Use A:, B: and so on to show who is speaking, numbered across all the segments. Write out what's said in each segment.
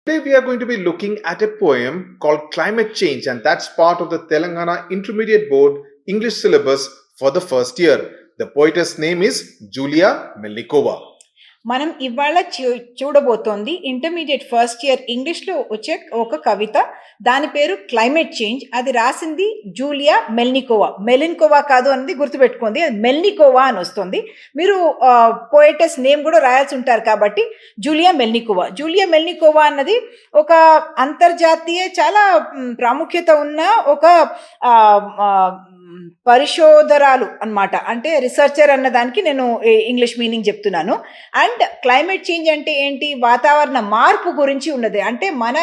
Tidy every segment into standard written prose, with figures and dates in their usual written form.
A: Today we are going to be looking at a poem called Climate Change, and that's part of the Telangana Intermediate Board English syllabus for the first year. The poetess name is Julia Melnikova.
B: మనం ఇవాళ చూడబోతోంది intermediate first year ఇంగ్లీష్లో వచ్చే ఒక కవిత. దాని పేరు climate change. అది రాసింది Julia మెలిన్కోవా కాదు అనేది గుర్తుపెట్టుకోండి, అది మెల్నికోవా అని వస్తుంది. మీరు పోయటస్ నేమ్ కూడా రాయాల్సి ఉంటారు కాబట్టి జూలియా మెల్నికోవా అన్నది ఒక అంతర్జాతీయ చాలా ప్రాముఖ్యత ఉన్న ఒక పరిశోధరాలు అన్నమాట. అంటే రిసర్చర్ అన్న దానికి నేను ఇంగ్లీష్ మీనింగ్ చెప్తున్నాను. అండ్ క్లైమేట్ చేంజ్ అంటే ఏంటి? వాతావరణ మార్పు గురించి ఉన్నది. అంటే మన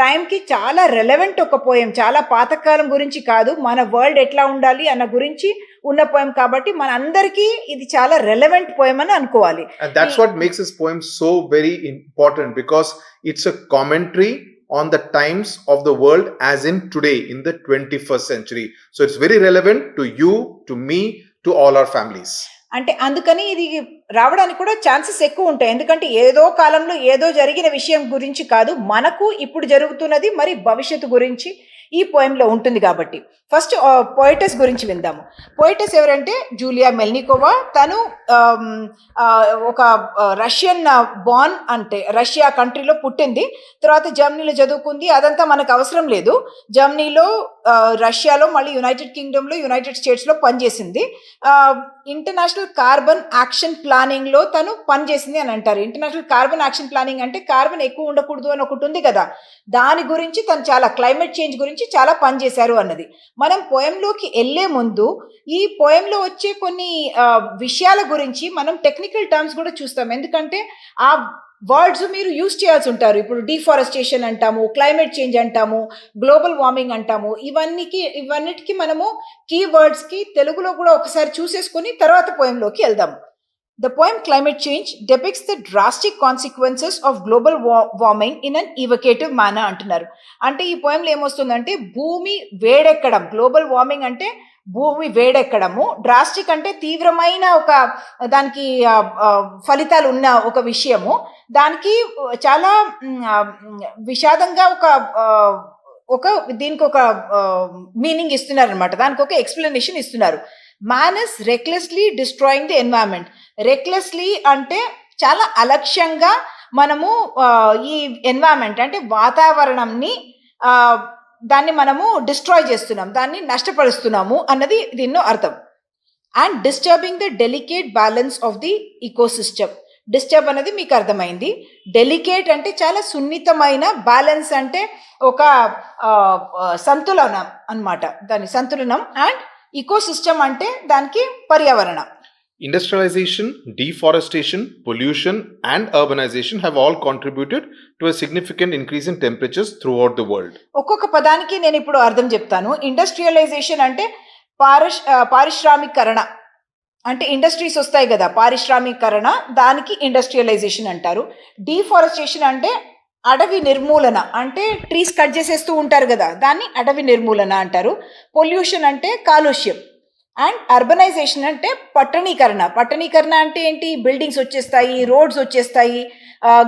B: టైంకి చాలా రెలవెంట్ ఒక పోయం, చాలా పాతకాలం గురించి కాదు, మన వరల్డ్ ఎట్లా ఉండాలి అన్న గురించి ఉన్న పోయం కాబట్టి మన అందరికీ ఇది చాలా రెలవెంట్ పోయం అని అనుకోవాలి.
A: And that's what makes this poem so very important, because it's a commentary on the times of the world as in today in the 21st century. So it's very relevant to you, to me, to all our families.
B: అంటే అందుకని ఇది రావడానికి కూడా chances ఎక్కువ ఉంటాయి. ఎందుకంటే ఏదో కాలంలో ఏదో జరిగిన విషయం గురించి కాదు, మనకు ఇప్పుడు జరుగుతున్నది మరి భవిష్యత్తు గురించి ఈ పోయంలో ఉంటుంది కాబట్టి. ఫస్ట్ పోయిటస్ గురించి విందాము. పోయిటస్ ఎవరంటే జూలియా మెల్నికోవా. తను ఒక రష్యన్ బార్న్, అంటే రష్యా కంట్రీలో పుట్టింది. తర్వాత జర్మనీలో చదువుకుంది. అదంతా మనకు అవసరం లేదు. జర్మనీలో, రష్యాలో, మళ్ళీ యునైటెడ్ కింగ్డమ్లో, యునైటెడ్ స్టేట్స్లో పనిచేసింది. ఇంటర్నేషనల్ కార్బన్ యాక్షన్ ప్లానింగ్లో తను పనిచేసింది అని అంటారు. ఇంటర్నేషనల్ కార్బన్ యాక్షన్ ప్లానింగ్ అంటే కార్బన్ ఎక్కువ ఉండకూడదు అని ఒకటి ఉంది కదా, దాని గురించి తను చాలా క్లైమేట్ చేంజ్ గురించి చాలా పనిచేశారు అన్నది. మనం పోయంలోకి వెళ్ళే ముందు ఈ పోయంలో వచ్చే కొన్ని విషయాల గురించి మనం టెక్నికల్ టర్మ్స్ కూడా చూస్తాం. ఎందుకంటే ఆ వర్డ్స్ మీరు యూజ్ చేయాల్సి ఉంటారు. ఇప్పుడు డిఫారెస్టేషన్ అంటాము, క్లైమేట్ చేంజ్ అంటాము, గ్లోబల్ వార్మింగ్ అంటాము. ఇవన్నిటికీ మనము కీవర్డ్స్కి తెలుగులో కూడా ఒకసారి చూసేసుకొని తర్వాత పోయంలోకి వెళ్దాము. The poem Climate Change depicts the drastic consequences of global warming in an evocative manner అంటున్నారు. అంటే ఈ పోయంలో ఏమొస్తుందంటే భూమి వేడెక్కడం, గ్లోబల్ వార్మింగ్ అంటే భూమి వేడెక్కడము, డ్రాస్టిక్ అంటే తీవ్రమైన ఒక దానికి ఫలితాలు ఉన్న ఒక విషయము, దానికి చాలా విషాదంగా ఒక దీనికి ఒక మీనింగ్ ఇస్తున్నారు అనమాట. దానికి ఒక ఎక్స్ప్లెనేషన్ ఇస్తున్నారు. Man is recklessly destroying the environment. రెక్లెస్లీ అంటే చాలా అలక్ష్యంగా మనము ఈ ఎన్వైరన్మెంట్ అంటే వాతావరణంని దాన్ని మనము డిస్ట్రాయ్ చేస్తున్నాం, దాన్ని నష్టపరుస్తున్నాము అన్నది దీనిలో అర్థం. And disturbing the delicate balance of the ecosystem. Disturb అనేది మీకు అర్థమైంది. డెలికేట్ అంటే చాలా సున్నితమైన, బ్యాలెన్స్ అంటే ఒక సంతులనం అన్నమాట, దాని సంతులనం. అండ్ ఈకోసిస్టమ్ అంటే దానికి పర్యావరణం.
A: Industrialization, deforestation, pollution, and urbanization have all contributed to a significant increase in temperatures throughout the world.
B: ఒక్కొక్క పదానికి నేను ఇప్పుడు అర్థం చెప్తాను. ఇండస్ట్రియలైజేషన్ అంటే పారిశ్రామికరణ, అంటే ఇండస్ట్రీస్ వస్తాయి కదా, పారిశ్రామికరణ, దానికి ఇండస్ట్రియలైజేషన్ అంటారు. డిఫారెస్టేషన్ అంటే అడవి నిర్మూలన, అంటే ట్రీస్ కట్ చేసేస్తూ ఉంటారు కదా, దాన్ని అడవి నిర్మూలన అంటారు. పొల్యూషన్ అంటే కాలుష్యం. అండ్ అర్బనైజేషన్ అంటే పట్టణీకరణ అంటే ఏంటి? బిల్డింగ్స్ వచ్చేస్తాయి, రోడ్స్ వచ్చేస్తాయి,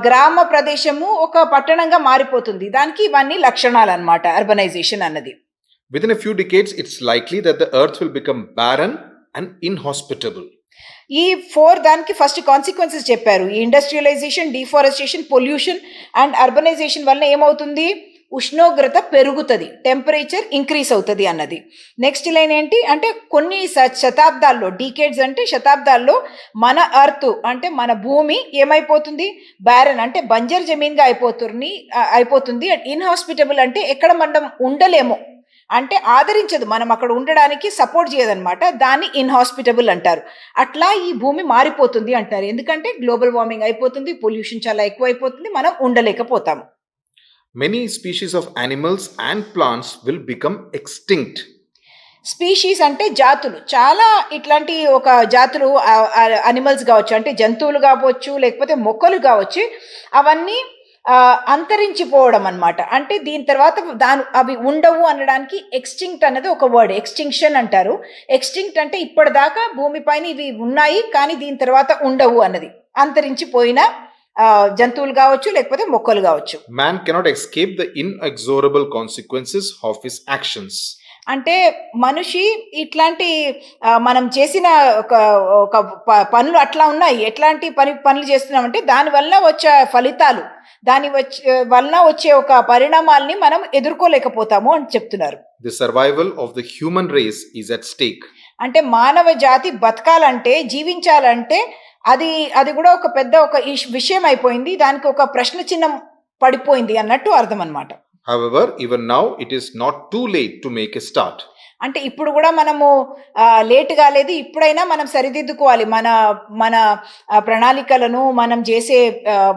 B: గ్రామ ప్రదేశము ఒక పట్టణంగా మారిపోతుంది. దానికి ఇవన్నీ లక్షణాలు అన్నమాట అర్బనైజేషన్ అన్నది.
A: Within a few decades, it's likely that the earth will become barren and inhospitable.
B: ఈ 4 దానికి ఫస్ట్ కాన్సిక్వెన్సెస్ చెప్పారు. ఈ industrialisation, deforestation, pollution and urbanisation వల్ల ఏమవుతుంది? ఉష్ణోగ్రత పెరుగుతుంది, టెంపరేచర్ ఇంక్రీజ్ అవుతుంది అన్నది. నెక్స్ట్ లైన్ ఏంటి అంటే కొన్ని శతాబ్దాల్లో, డీకేడ్స్ అంటే శతాబ్దాల్లో, మన అర్త్ అంటే మన భూమి ఏమైపోతుంది? బ్యారన్ అంటే బంజర్ జమీన్గా అయిపోతుంది. ఇన్హాస్పిటబుల్ అంటే ఎక్కడ మనం ఉండలేము, అంటే ఆదరించదు, మనం అక్కడ ఉండడానికి సపోర్ట్ చేయదన్నమాట, దాన్ని ఇన్హాస్పిటబుల్ అంటారు. అట్లా ఈ భూమి మారిపోతుంది అంటారు. ఎందుకంటే గ్లోబల్ వార్మింగ్ అయిపోతుంది, పొల్యూషన్ చాలా ఎక్కువ అయిపోతుంది, మనం ఉండలేకపోతాము.
A: Many species of animals and plants will become extinct.
B: Species అంటే జాతులు, చాలా ఇట్లాంటి ఒక జాతులు, అనిమల్స్ కావచ్చు, అంటే జంతువులు కావచ్చు, లేకపోతే మొక్కలు కావచ్చు, అవన్నీ అంతరించిపోవడం అన్నమాట. అంటే దీని తర్వాత అవి ఉండవు అనడానికి ఎక్స్టింక్ట్ అనేది ఒక వర్డ్, ఎక్స్టింక్షన్ అంటారు. ఎక్స్టింక్ట్ అంటే ఇప్పటిదాకా భూమిపైన ఇవి ఉన్నాయి కానీ దీని తర్వాత ఉండవు అన్నది, అంతరించిపోయిన జంతువులు కావచ్చు, లేకపోతే మొక్కలు కావచ్చు.
A: Man cannot escape the inexorable consequences of his actions.
B: అంటే మనిషి ఇట్లాంటి మనం చేసిన ఒక ఒక పనులు అట్లా ఉన్నాయి. ఎట్లాంటి పనులు చేస్తున్నామంటే దాని వల్ల వచ్చే ఫలితాలు, వలన వచ్చే ఒక పరిణామాల్ని మనం ఎదుర్కోలేకపోతాము అని చెప్తున్నారు.
A: The survival of the human race is at stake.
B: అంటే మానవ జాతి బతకాలంటే, జీవించాలంటే అది కూడా ఒక పెద్ద ఒక విషయం అయిపోయింది. దానికి ఒక ప్రశ్న చిహ్నం పడిపోయింది అన్నట్టు అర్థం అన్నమాట.
A: However, even now it is not too late to make a start.
B: అంటే ఇప్పుడు కూడా మనము లేట్ కాలేదు, ఇప్పుడైనా మనం సరిదిద్దుకోవాలి మన ప్రణాళికలను, మనం చేసే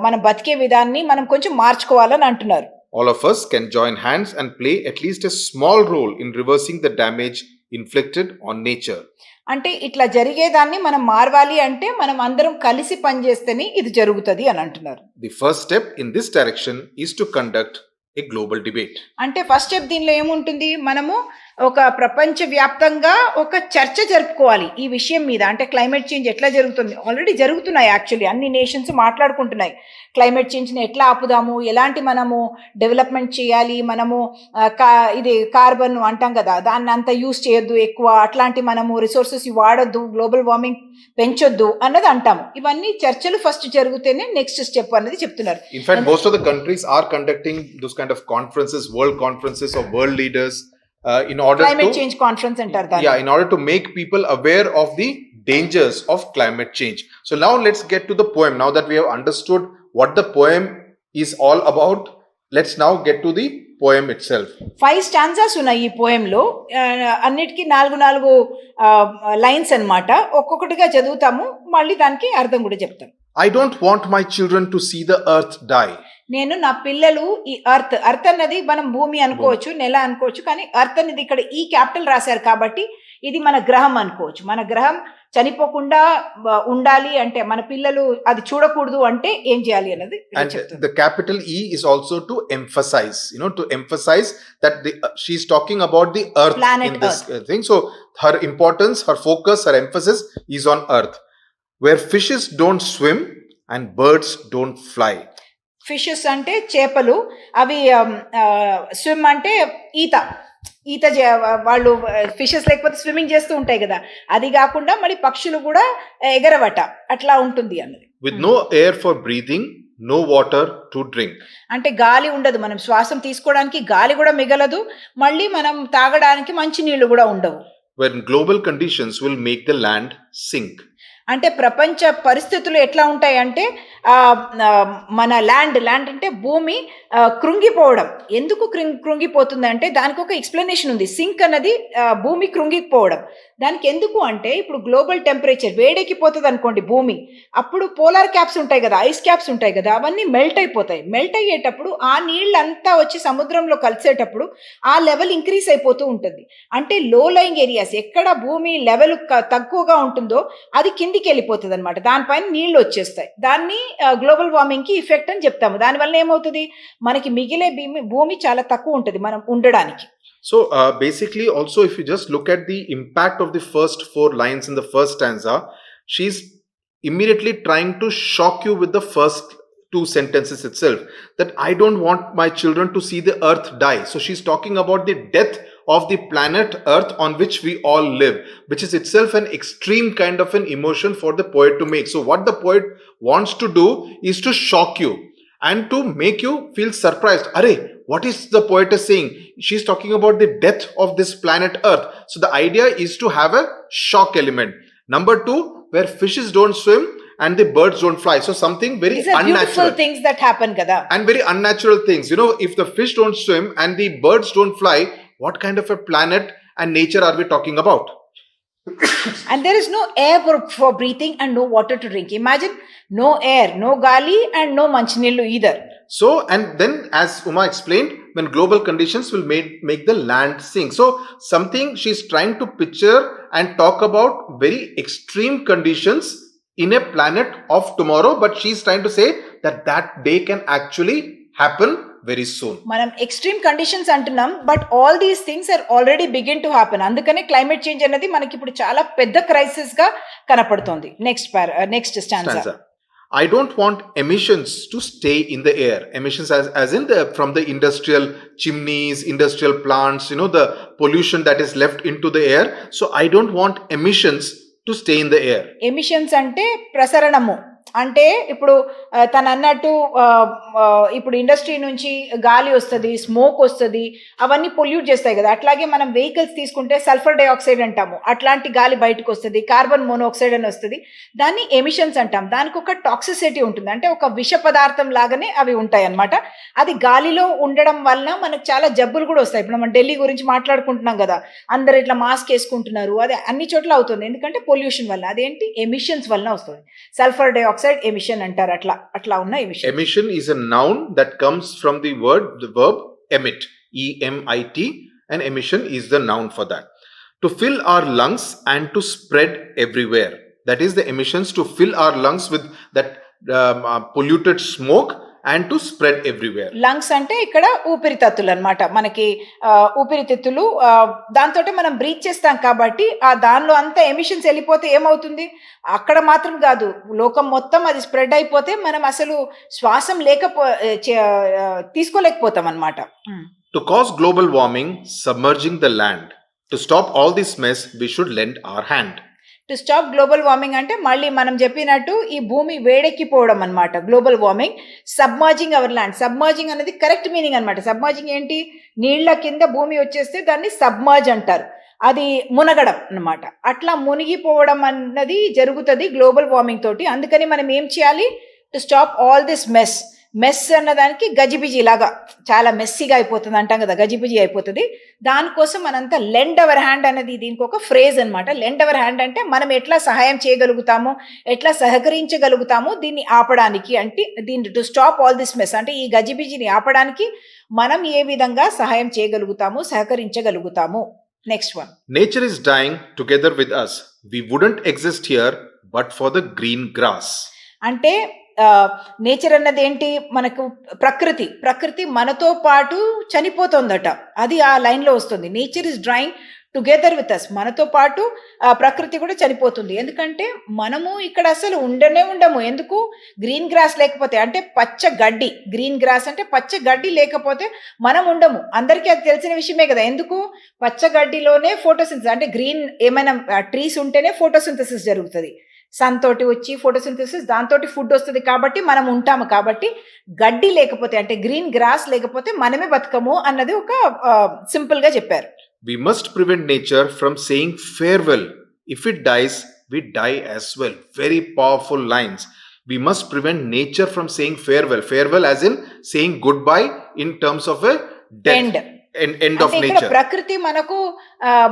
B: మనం బతికే విధాన్ని మనం కొంచెం మార్చుకోవాలని అంటున్నారు.
A: All of us can join hands and play at least a small role in reversing the damage inflicted on nature.
B: అంటే ఇట్లా జరిగేదాన్ని మనం మారవాలి అంటే మనం అందరం కలిసి పనిచేస్తేనే ఇది జరుగుతుంది అని అంటున్నారు.
A: The first step in this direction is to conduct a global debate.
B: అంటే ఫస్ట్ స్టెప్ దీనిలో ఏముంటుంది, మనము ఒక ప్రపంచ వ్యాప్తంగా ఒక చర్చ జరుపుకోవాలి ఈ విషయం మీద. అంటే క్లైమేట్ చేంజ్ ఎట్లా జరుగుతుంది, ఆల్రెడీ జరుగుతున్నాయి, యాక్చువల్లీ అన్ని నేషన్స్ మాట్లాడుకుంటున్నాయి క్లైమేట్ చేంజ్ని ఎట్లా ఆపుదాము, ఎలాంటి మనము డెవలప్మెంట్ చేయాలి, మనము ఇది కార్బన్ అంటాం కదా, దాన్ని అంత యూజ్ చేయొద్దు ఎక్కువ, అట్లాంటి మనము రిసోర్సెస్ వాడొద్దు, గ్లోబల్ వార్మింగ్ పెంచొద్దు అన్నది అంటాము. ఇవన్నీ చర్చలు ఫస్ట్ జరిగితేనే నెక్స్ట్ స్టెప్ అనేది చెప్తున్నారు.
A: In fact, most of the countries are conducting those kind of conferences, world conferences of world leaders in order
B: climate
A: to
B: change conference అంటారు దాన్ని.
A: in order to make people aware of the dangers of climate change. So now let's get to the poem. Now that we have understood what the poem is all about, let's now get to the poem itself.
B: 5 stanzas ఉన్నాయి ఈ పోయంలో, అన్నిటికీ 4 lines అన్నమాట. ఒక్కొక్కటిగా చదువుతాము, మళ్ళీ దానికి అర్థం కూడా చెప్తాం.
A: I don't want my children to see the earth die.
B: నేను నా పిల్లలు ఈ అర్త్ అన్నది మనం భూమి అనుకోవచ్చు, నెల అనుకోవచ్చు, కానీ అర్త్ అనేది ఇక్కడ ఈ క్యాపిటల్ రాశారు కాబట్టి ఇది మన గ్రహం అనుకోవచ్చు. మన గ్రహం చనిపోకుండా ఉండాలి అంటే, మన పిల్లలు అది చూడకూడదు అంటే ఏం చేయాలి అన్నది.
A: And the capital E is also to emphasize, to emphasize that she's talking about the earth
B: Planet
A: in this thing. So her importance, her focus, her emphasis is on earth, where fishes don't swim and birds don't fly.
B: Fishes అంటే చేపలు, అవి swim అంటే ఈత వాళ్ళు fishes లేకపోతే swimming చేస్తూ ఉంటాయి కదా, అది కాకుండా మళ్ళీ పక్షులు కూడా ఎగరవట, అట్లా ఉంటుంది అన్నది.
A: With no air for breathing, no water to drink.
B: అంటే గాలి ఉండదు, మనం శ్వాసం తీసుకోవడానికి గాలి కూడా మిగలదు, మళ్ళీ మనం తాగడానికి మంచి నీళ్లు కూడా ఉండవు.
A: When global conditions will make the land sink.
B: అంటే ప్రపంచ పరిస్థితులు ఎట్లా ఉంటాయి అంటే, మన ల్యాండ్ అంటే భూమి కృంగిపోవడం. ఎందుకు కృంగిపోతుంది అంటే దానికి ఒక ఎక్స్ప్లెనేషన్ ఉంది. సింక్ అన్నది భూమి కృంగిపోవడం. దానికి ఎందుకు అంటే, ఇప్పుడు గ్లోబల్ టెంపరేచర్ వేడెక్కిపోతుంది అనుకోండి భూమి, అప్పుడు పోలార్ క్యాప్స్ ఉంటాయి కదా, ఐస్ క్యాప్స్ ఉంటాయి కదా, అవన్నీ మెల్ట్ అయిపోతాయి. మెల్ట్ అయ్యేటప్పుడు ఆ నీళ్ళంతా వచ్చి సముద్రంలో కలిసేటప్పుడు ఆ లెవెల్ ఇంక్రీజ్ అయిపోతూ ఉంటుంది. అంటే లో లయింగ్ ఏరియాస్, ఎక్కడ భూమి లెవెల్ తక్కువగా ఉంటుందో అది కిందికి వెళ్ళిపోతుంది అనమాట, దానిపైన నీళ్లు వచ్చేస్తాయి. దాన్ని గ్లోబల్ వార్మింగ్ కి ఇఫెక్ట్ అని చెప్తాము. దానివల్ల ఏమవుతుంది, మనకి మిగిలే భూమి చాలా తక్కువ ఉంటుంది మనం ఉండడానికి.
A: So basically also, if you just look at the impact of the first 4 lines in the first stanza, she's immediately trying to shock you with the first 2 sentences itself, that I don't want my children to see the earth die. So she's talking about the death of the planet earth on which we all live, which is itself an extreme kind of an emotion for the poet to make. So what the poet wants to do is to shock you and to make you feel surprised. Arey, what is the poetess saying? She's talking about the death of this planet earth. So the idea is to have a shock element. Number 2, where fishes don't swim and the birds don't fly. So something very
B: These are
A: unnatural.
B: beautiful things that happen kada.
A: And very unnatural things. If the fish don't swim and the birds don't fly, what kind of a planet and nature are we talking about?
B: And there is no air for breathing and no water to drink. Imagine no air, no gali and no manchinillu either.
A: So, and then as Uma explained, when global conditions will make the land sink. So something she's trying to picture and talk about very extreme conditions in a planet of tomorrow, but she's trying to say that day can actually happen very soon.
B: మనం extreme conditions అంటున్నాం, but all these things are already begin to happen. అందుకనే climate change అనేది మనకి ఇప్పుడు చాలా పెద్ద crisis గా కనపడుతోంది. Next stanza.
A: I don't want emissions to stay in the air. Emissions as in the from the industrial chimneys, industrial plants, the pollution that is left into the air. So I don't want emissions to stay in the air.
B: Emissions అంటే ప్రసరణము. అంటే ఇప్పుడు తను అన్నట్టు ఇప్పుడు industry నుంచి గాలి వస్తుంది, smoke వస్తుంది, అవన్నీ పొల్యూట్ చేస్తాయి కదా. అట్లాగే మనం వెహికల్స్ తీసుకుంటే సల్ఫర్ డైఆక్సైడ్ అంటాము, అట్లాంటి గాలి బయటకు వస్తుంది, కార్బన్ మోనాక్సైడ్ అని వస్తుంది, దాన్ని ఎమిషన్స్ అంటాం. దానికి ఒక టాక్సిసిటీ ఉంటుంది, అంటే ఒక విష పదార్థం లాగానే అవి ఉంటాయి అన్నమాట. అది గాలిలో ఉండడం వలన మనకు చాలా జబ్బులు కూడా వస్తాయి. ఇప్పుడు మనం ఢిల్లీ గురించి మాట్లాడుకుంటున్నాం కదా, అందరు ఇట్లా మాస్క్ వేసుకుంటున్నారు, అదే అన్ని చోట్ల అవుతుంది, ఎందుకంటే పొల్యూషన్ వల్ల. అదేంటి, ఎమిషన్స్ వలన వస్తుంది. సల్ఫర్ డైఆక్సైడ్ ఎమిషన్ అంటారు. అట్లా ఉన్న emission.
A: Emission is a noun that comes from the verb emit, EMIT, and emission is the noun for that. To fill our lungs and to spread everywhere. That is the emissions, to fill our lungs with that polluted smoke and to spread everywhere.
B: Lungs అంటే ఇక్కడ ఊపిరితిత్తులు అన్నమాట. మనకి ఊపిరితిత్తులు, దాంతో మనం breath చేస్తాం కాబట్టి దానిలో అంతా ఎమిషన్స్ వెళ్ళిపోతే ఏమవుతుంది, అక్కడ మాత్రం కాదు, లోకం మొత్తం అది స్ప్రెడ్ అయిపోతే మనం అసలు శ్వాసం తీసుకోలేకపోతాం అన్నమాట.
A: To cause global warming, submerging the land. To stop all this mess, we should lend our hand.
B: To stop global warming అంటే మళ్ళీ మనం చెప్పినట్టు ఈ భూమి వేడెక్కిపోవడం అనమాట. Global warming, submerging our land. Submerging అనేది కరెక్ట్ మీనింగ్ అనమాట. సబ్మర్జింగ్ ఏంటి, నీళ్ల కింద భూమి వచ్చేస్తే దాన్ని సబ్మర్జ్ అంటారు, అది మునగడం అనమాట. అట్లా మునిగిపోవడం అన్నది జరుగుతుంది గ్లోబల్ వార్మింగ్ తోటి. అందుకని మనం ఏం చేయాలి, to stop all this mess అన్నదానికి గజిబిజి లాగా చాలా మెస్సీగా అయిపోతుంది అంటాం కదా, గజిబిజి అయిపోతుంది. దానికోసం మనంతా లెండ్ అవర్ హ్యాండ్ అనేది దీనికి ఒక ఫ్రేజ్ అనమాట. లెండ్ అవర్ హ్యాండ్ అంటే మనం ఎట్లా సహాయం చేయగలుగుతాము, ఎట్లా సహకరించగలుగుతాము దీన్ని ఆపడానికి. అంటే దీన్ని to stop all this mess అంటే ఈ గజిబిజిని ఆపడానికి మనం ఏ విధంగా సహాయం చేయగలుగుతాము, సహకరించగలుగుతాము. Next one.
A: Nature is dying together with us. We wouldn't exist here but for the green grass.
B: అంటే నేచర్ అన్నది ఏంటి, మనకు ప్రకృతి మనతో పాటు చనిపోతుందట, అది ఆ లైన్లో వస్తుంది. Nature is drawing together with us. మనతో పాటు ప్రకృతి కూడా చనిపోతుంది. ఎందుకంటే మనము ఇక్కడ అసలు ఉండము. ఎందుకు, గ్రీన్ గ్రాస్ లేకపోతే, అంటే పచ్చ గడ్డి, గ్రీన్ గ్రాస్ అంటే పచ్చ గడ్డి లేకపోతే మనం ఉండము. అందరికీ అది తెలిసిన విషయమే కదా. ఎందుకు, పచ్చ గడ్డిలోనే ఫోటోసింథసిస్, అంటే గ్రీన్ ఏమైనా ట్రీస్ ఉంటేనే ఫోటోసింథసిస్ జరుగుతుంది. సన్ తోటి వచ్చి ఫోటోసింథసిస్, దాంతో ఫుడ్ వస్తుంది, కాబట్టి మనం ఉంటాము. కాబట్టి గడ్డి లేకపోతే, అంటే గ్రీన్ గ్రాస్ లేకపోతే మనమే బతకము అన్నది ఒక సింపుల్ గా చెప్పారు.
A: We must prevent nature from saying farewell. If it dies, we die as well. Very powerful lines. We must prevent nature from saying farewell. Farewell as in saying goodbye in terms of a death. End of nature.
B: ప్రకృతి మనకు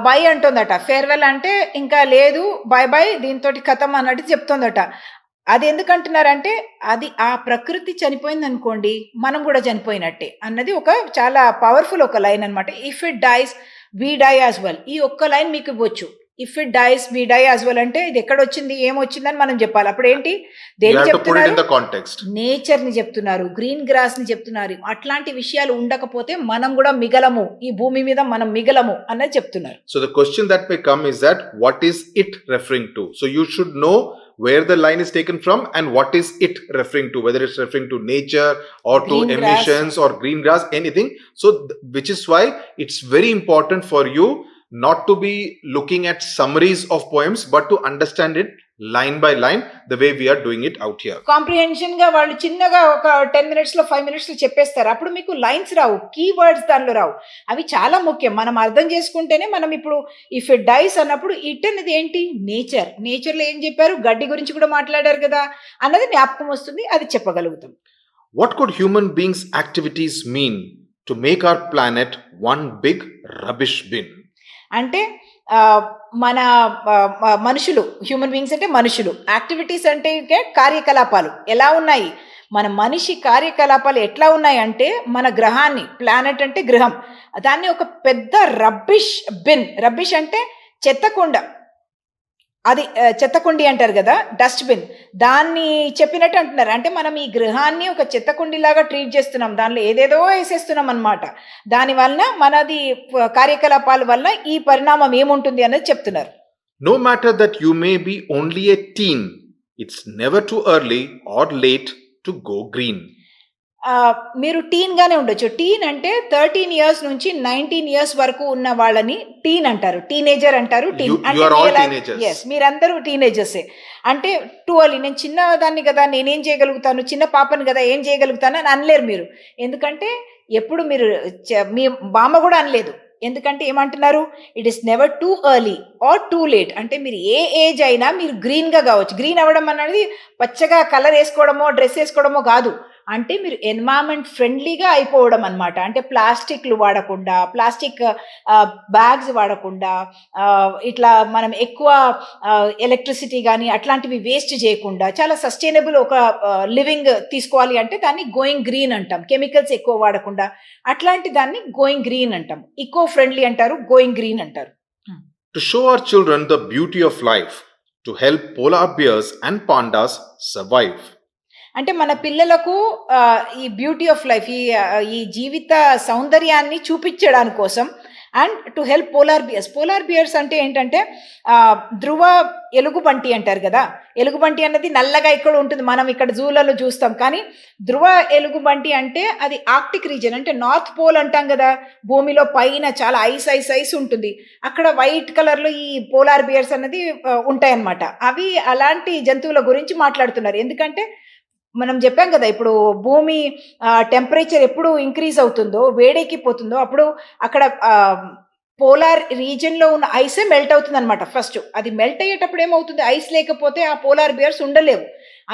B: by అంటుందట, farewell అంటే ఇంకా లేదు, by దీంతో కథం అన్నట్టు చెప్తుందట. అది ఎందుకంటున్నారంటే, అది ఆ ప్రకృతి చనిపోయింది అనుకోండి, మనం కూడా చనిపోయినట్టే అన్నది ఒక చాలా పవర్ఫుల్ ఒక లైన్ అనమాట. If it dies we die as well. ఈ ఒక్క లైన్ మీకు ఇవ్వచ్చు. If it dies we die as well అంటే ఇది ఎక్కడొచ్చింది, ఏమొచ్చిందని మనం చెప్పాలి. అప్పుడు ఏంటి, దేని చెప్తున్నారు, నేచర్ ని చెప్తున్నారు, గ్రీన్ గ్రాస్ ని చెప్తున్నారు. అట్లాంటి విషయాలు ఉండకపోతే మనం కూడా మిగలము, ఈ భూమి మీద మనం మిగలము అన్నది చెప్తున్నారు.
A: So the question that may come is that what is it referring to? So you should know where the line is taken from and what is it referring to, whether it's referring to nature or to emissions or green grass, anything. So which is why it's very important for you not to be looking at summaries of poems but to understand it line by line the way we are doing it out here.
B: Comprehension గా వాళ్ళు చిన్నగా ఒక 10 minutes లో 5 minutes లో చెప్పేస్తారు. అప్పుడు మీకు lines రావు, keywords దానిలో రావు. అవి చాలా ముఖ్యం, మనం అర్థం చేసుకుంటేనే. మనం ఇప్పుడు ఇఫ్ ఇట్ డైస్ అన్నప్పుడు ఇట్ అనేది ఏంటి, నేచర్ లో ఏం చెప్పారు, గడ్డి గురించి కూడా మాట్లాడారు కదా అన్నది జ్ఞాపకం వస్తుంది, అది చెప్పగలుగుతాం.
A: What could human beings activities mean to make our planet one big rubbish bin?
B: అంటే మన మనుషులు, హ్యూమన్ బీయింగ్స్ అంటే మనుషులు, యాక్టివిటీస్ అంటే కార్యకలాపాలు ఎలా ఉన్నాయి, మన మనిషి కార్యకలాపాలు ఎట్లా ఉన్నాయి అంటే, మన గ్రహాన్ని, ప్లానెట్ అంటే గ్రహం, దాన్ని ఒక పెద్ద రబ్బిష్ బిన్. రబ్బిష్ అంటే చెత్తకుండ, అది చెత్తకుండి అంటారు కదా, డస్ట్బిన్, దాన్ని చెప్పినట్టు అంటున్నారు. అంటే మనం ఈ గృహాన్ని ఒక చెత్తకుండిలాగా ట్రీట్ చేస్తున్నాం, దానిలో ఏదేదో వేసేస్తున్నాం అనమాట. దాని వలన మనది కార్యకలాపాల వల్ల ఈ పరిణామం ఏముంటుంది అనేది చెప్తున్నారు.
A: No matter that you may be only a teen, It's never too early or late to go green.
B: మీరు టీన్‌గానే ఉండొచ్చు. టీన్ అంటే 13 ఇయర్స్ నుంచి 19 ఇయర్స్ వరకు ఉన్న వాళ్ళని టీన్ అంటారు. టీనేజర్ అంటారు. టీన్
A: You
B: అంటే
A: are all
B: మీలా
A: teenagers.
B: యెస్. మీరందరూ టీనేజర్సే. అంటే టూ ఎర్లీ నేను చిన్నదాన్ని గదా! నేనేం చేయగలుగుతాను? చిన్న పాపని గదా! ఏం చేయగలుగుతాను అని అనలేరు మీరు. ఎందుకంటే ఎప్పుడు మీరు మీ బామ్మ గూడా అనలేదు. ఎందుకంటే ఏమంటున్నారు? It is never too early or too late. అంటే మీరు ఏ ఏజ్ అయినా మీరు గ్రీన్‌గా గావచ్చు. గ్రీన్ అవ్వడం అనేది పచ్చగా కలర్ ఏసుకోవడమో, డ్రెస్ ఏసుకోవడమో గాదు. అంటే మీరు ఎన్విరాన్మెంట్ ఫ్రెండ్లీగా అయిపోవడం అన్నమాట. అంటే ప్లాస్టిక్‌లు వాడకుండా, ప్లాస్టిక్ బ్యాగ్స్ వాడకుండా, ఇట్లా మనం ఎక్కువ ఎలక్ట్రిసిటీ గాని అట్లాంటివి వేస్ట్ చేయకుండా చాలా సస్టైనబుల్ ఒక లివింగ్ తీసుకోవాలి అంటే దాన్ని గోయింగ్ గ్రీన్ అంటాం. కెమికల్స్ ఎక్కువ వాడకుండా అట్లాంటి దాన్ని గోయింగ్ గ్రీన్ అంటాం. ఈకో ఫ్రెండ్లీ అంటారు, గోయింగ్ గ్రీన్ అంటారు.
A: To show our children the beauty of life, to help polar bears and pandas survive.
B: అంటే మన పిల్లలకు ఈ బ్యూటీ ఆఫ్ లైఫ్ ఈ జీవిత సౌందర్యాన్ని చూపించడానికి కోసం and to help polar beers అంటే ఏంటంటే ధ్రువ ఎలుగుబంటి అంటారు కదా. ఎలుగుబంటి అన్నది నల్లగా ఇక్కడ ఉంటుంది, మనం ఇక్కడ జూలలో చూస్తాం. కానీ ధ్రువ ఎలుగుబంటి అంటే అది ఆర్క్టిక్ రీజియన్, అంటే నార్త్ పోల్ అంటాం కదా. భూమిలో పైన చాలా ఐస్ ఉంటుంది. అక్కడ వైట్ కలర్లో ఈ పోలార్ బియర్స్ అన్నది ఉంటాయన్నమాట. అవి అలాంటి జంతువుల గురించి మాట్లాడుతున్నారు. ఎందుకంటే మనం చెప్పాం కదా, ఇప్పుడు భూమి టెంపరేచర్ ఎప్పుడు ఇంక్రీజ్ అవుతుందో, వేడెక్కిపోతుందో అప్పుడు అక్కడ పోలార్ రీజియన్లో ఉన్న ఐసే మెల్ట్ అవుతుంది అనమాట. ఫస్ట్ అది మెల్ట్ అయ్యేటప్పుడు ఏమవుతుంది, ఐస్ లేకపోతే ఆ పోలార్ బియర్స్ ఉండలేవు.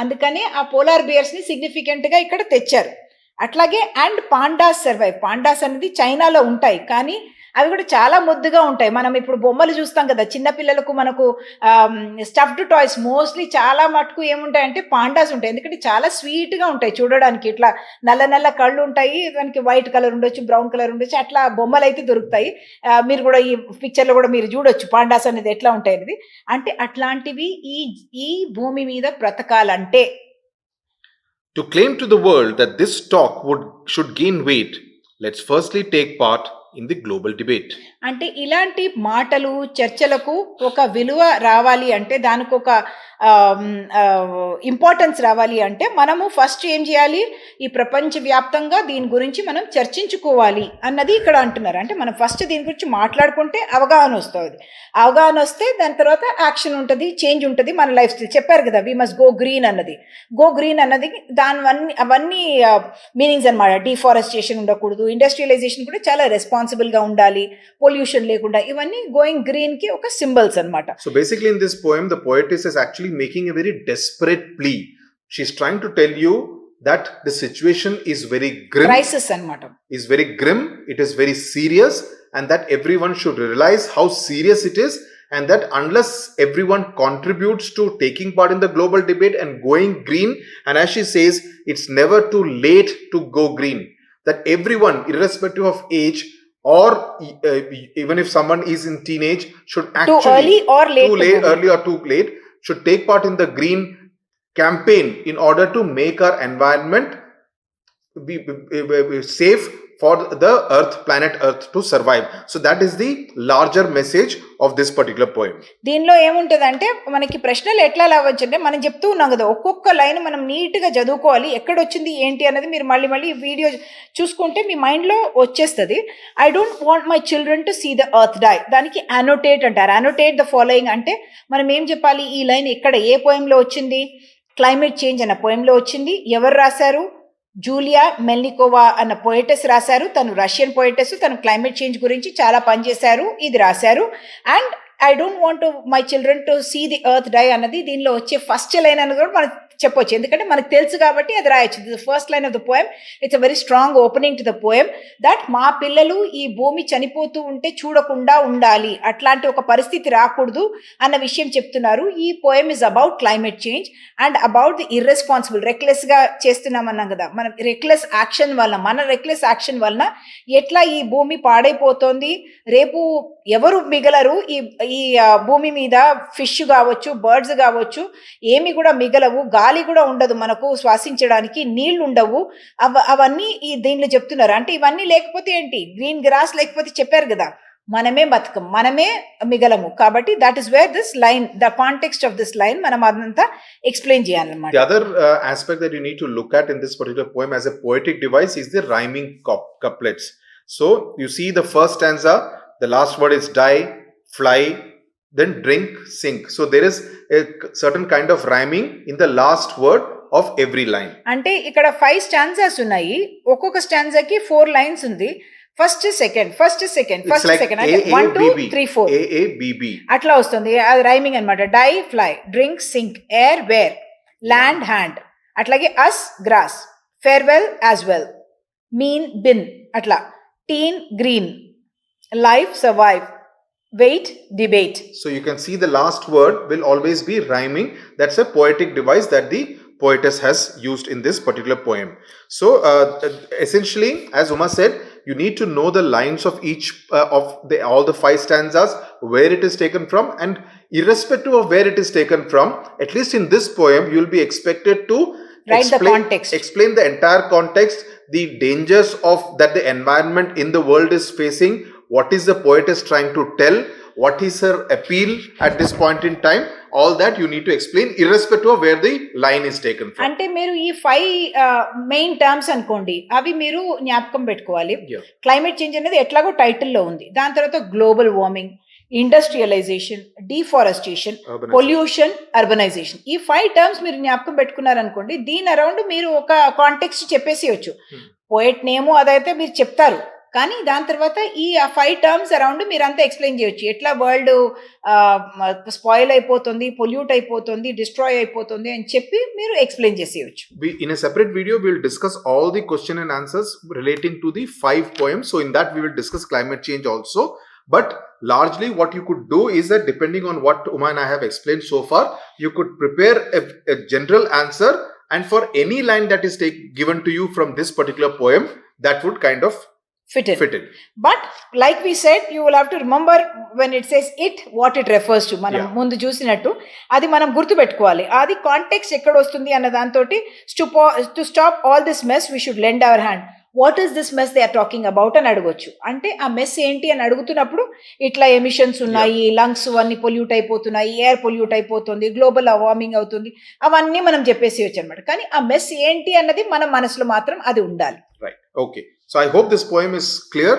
B: అందుకని ఆ పోలార్ బియర్స్ని సిగ్నిఫికెంట్గా ఇక్కడ తెచ్చారు. అట్లాగే అండ్ పాండాస్ సర్వైవ్. పాండాస్ అనేది చైనాలో ఉంటాయి, కానీ అవి కూడా చాలా ముద్దుగా ఉంటాయి. మనం ఇప్పుడు బొమ్మలు చూస్తాం కదా చిన్నపిల్లలకు, మనకు స్టఫ్డ్ టాయ్స్ మోస్ట్లీ చాలా మటుకు ఏముంటాయంటే పాండాస్ ఉంటాయి. ఎందుకంటే చాలా స్వీట్గా ఉంటాయి చూడడానికి. ఇట్లా నల్ల కళ్ళు ఉంటాయి, దానికి వైట్ కలర్ ఉండొచ్చు, బ్రౌన్ కలర్ ఉండొచ్చు, అట్లా బొమ్మలు అయితే దొరుకుతాయి. మీరు కూడా ఈ పిక్చర్లో కూడా మీరు చూడొచ్చు పాండాస్ అనేది ఎట్లా ఉంటాయి అనేది. అంటే అట్లాంటివి ఈ భూమి మీద బ్రతకాలంటే.
A: To claim to the world that this stock should gain weight, let's firstly take part in the global debate.
B: అంటే ఇలాంటి మాటలు చర్చలకు ఒక విలువ రావాలి అంటే, దానికి ఒక ఇంపార్టెన్స్ రావాలి అంటే మనము ఫస్ట్ ఏం చేయాలి, ఈ ప్రపంచవ్యాప్తంగా దీని గురించి మనం చర్చించుకోవాలి అన్నది ఇక్కడ అంటున్నారు. అంటే మనం ఫస్ట్ దీని గురించి మాట్లాడుకుంటే అవగాహన వస్తుంది. అవగాహన వస్తే దాని తర్వాత యాక్షన్ ఉంటుంది, చేంజ్ ఉంటుంది, మన లైఫ్ స్టైల్. చెప్పారు కదా వి మస్ట్ గో గ్రీన్ అన్నది. గో గ్రీన్ అన్నది అవన్నీ మీనింగ్స్ అనమాట. డిఫారెస్టేషన్ ఉండకూడదు, ఇండస్ట్రియలైజేషన్ కూడా చాలా రెస్పాన్సిబుల్గా ఉండాలి, పొల్యూషన్ లేకుండా, ఇవన్నీ గోయింగ్ గ్రీన్ కి ఒక సింబల్స్ అన్నమాట.
A: So basically in this poem the poetess is actually making a very desperate plea. She's trying to tell you that the situation is very grim.
B: Crisis అన్నమాట.
A: Is very grim, it is very serious, and that everyone should realize how serious it is, and that unless everyone contributes to taking part in the global debate and going green, and as she says, it's never too late to go green, that everyone irrespective of age or even if someone is in teenage should actually
B: too early or late,
A: early or too late, should take part in the green campaign in order to make our environment be safe for the planet earth to survive. So that is the larger message of this particular poem.
B: దీనిలో ఏముంటదంటే మనకి ప్రశ్నలు ఎట్లా రావచ్చు అంటే, మనం చెప్తూ ఉన్నాం కదా, ఒక్కొక్క లైన్ మనం నీట్గా చదువుకోవాలి. ఎక్కడొచ్చింది ఏంటి అనేది మీరు మళ్ళీ వీడియో చూసుకుంటే మీ మైండ్లో వచ్చేస్తుంది. I don't want my children to see the earth die. దానికి అనోటేట్ అంటారు. అనోటేట్ ద ఫాలోయింగ్ అంటే మనం ఏం చెప్పాలి, ఈ లైన్ ఎక్కడ ఏ పోయంలో వచ్చింది, క్లైమేట్ చేంజ్ అన్న పోయంలో వచ్చింది. ఎవరు రాశారు, జూలియా మెల్నికోవా అన్న పోయటెస్ రాశారు. తను రష్యన్ పోయటెస్, తను క్లైమేట్ చేంజ్ గురించి చాలా పనిచేశారు, ఇది రాశారు. And I don't want my children to see the earth die అన్నది దీనిలో వచ్చే ఫస్ట్ లైన్ అన్నది కూడా మనం చెప్పొచ్చు, ఎందుకంటే మనకు తెలుసు కాబట్టి అది రాయొచ్చు. The first line of the poem, it's a very strong opening to the poem that మా పిల్లలు ఈ భూమి చనిపోతూ ఉంటే చూడకుండా ఉండాలి, అట్లాంటి ఒక పరిస్థితి రాకూడదు అన్న విషయం చెప్తున్నారు. ఈ poem is about climate change and about the irresponsible, రెక్లెస్గా చేస్తున్నామన్నాం కదా, మన రెక్లెస్ యాక్షన్ వలన ఎట్లా ఈ భూమి పాడైపోతుంది. రేపు ఎవరు మిగలరు ఈ భూమి మీద, ఫిష్ కావచ్చు, బర్డ్స్ కావచ్చు, ఏమి కూడా మిగలవు, గాలి కూడా ఉండదు, మనకు శ్వాసించడానికి నీళ్లు ఉండవు. అవన్నీ దీనిలో చెప్తున్నారు. అంటే ఇవన్నీ లేకపోతే ఏంటి, గ్రీన్ గ్రాస్ లేకపోతే చెప్పారు కదా, మనమే బతకం, మనమే మిగలము. కాబట్టి that is where this line, the context of this line మనం అదంతా ఎక్స్ప్లెయిన్ చేయాలన్నమాట.
A: The other aspect that you need to look at in this particular poem as a poetic device is the rhyming couplets. So you see the first stanza, the last word is die, fly, then drink, sink. So there is a certain kind of rhyming in the last word of every line.
B: అంటే ఇక్కడ 5 స్టాన్జాస్ ఉన్నాయి, ఒక్కొక్క స్టాన్జాకి 4 lines ఉంది. First second అంటే 1 2 3 4
A: AABB
B: అట్లా వస్తుంది. అది rhyming అన్నమాట. Die, fly, drink, sink, air, wear, land, hand, అట్లాగే us, grass, farewell, as well, mean, bin, అట్లా teen, green, life, survive, wait, debate.
A: So you can see the last word will always be rhyming. That's a poetic device that the poetess has used in this particular poem. So essentially, as Uma said, you need to know the lines of each of all the 5 stanzas, where it is taken from, and irrespective of where it is taken from, at least in this poem, you will be expected to
B: Write the context.
A: explain the entire context, the dangers of that the environment in the world is facing, what is the poetess trying to tell, what is her appeal at this point in time. All that you need to explain irrespective of where the line is taken from.
B: అంటే మీరు ఈ 5 main terms అనుకోండి, అవి మీరు జ్ఞాపకం పెట్టుకోవాలి.
A: Yeah.
B: Climate change అనేది ఎట్లాగో టైటిల్లో ఉంది. దాని తర్వాత global warming, industrialisation, deforestation,
A: Urbanization.
B: Pollution, urbanisation. ఈ 5 టర్మ్స్ మీరు జ్ఞాపకం పెట్టుకున్నారనుకోండి, దీని అరౌండ్ మీరు ఒక కాంటెక్స్ట్ చెప్పేసేయచ్చు. పోయట్ నేము అదైతే మీరు చెప్తారు, కానీ దాని తర్వాత ఈ 5 టర్మ్స్ అరౌండ్ మీరు అంతా ఎక్స్ప్లెయిన్ చేయొచ్చు. ఎట్లా వరల్డ్ స్పాయిల్ అయిపోతుంది, పొల్యూట్ అయిపోతుంది, డిస్ట్రాయ్ అయిపోతుంది అని చెప్పి మీరు ఎక్స్ప్లెయిన్ చేసేయచ్చు.
A: In a separate video, we will discuss all the question and answers relating to the 5 poems. So in that, we will discuss climate change also. But largely what you could do is that depending on what Uma and I have explained so far, you could prepare a general answer, and for any line that is given to you from this particular poem, that would kind of
B: fit in.
A: in.
B: But like we said, you will have to remember when it says it, what it refers to. మనం
A: Yeah.
B: ముందు చూసినట్టు అది మనం గుర్తు పెట్టుకోవాలి. అది context ఎక్కడ వస్తుంది అన్న దాంతోటి to stop all this mess we should lend our hand. What is this mess they are talking about అని అడగొచ్చు. అంటే ఆ మెస్ ఏంటి అని అడుగుతున్నప్పుడు ఇట్లా ఎమిషన్స్ ఉన్నాయి, లంగ్స్ అన్ని పొల్యూట్ అయిపోతున్నాయి, ఎయిర్ పొల్యూట్ అయిపోతుంది, గ్లోబల్ వార్మింగ్ అవుతుంది, అవన్నీ మనం చెప్పేసేయచ్చు అనమాట. కానీ ఆ మెస్ ఏంటి అన్నది మన మనసులో మాత్రం అది ఉండాలి.
A: Right. Okay. So I hope this poem is clear.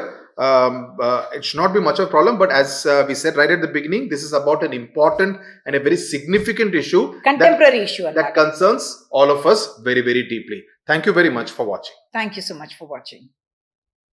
A: It should not be much of a problem, but as we said right at the beginning, this is about an important and a very significant issue
B: contemporary issue
A: that
B: అన్నమాట.
A: concerns all of us very, very deeply. Thank you very much for watching.
B: Thank you so much for watching.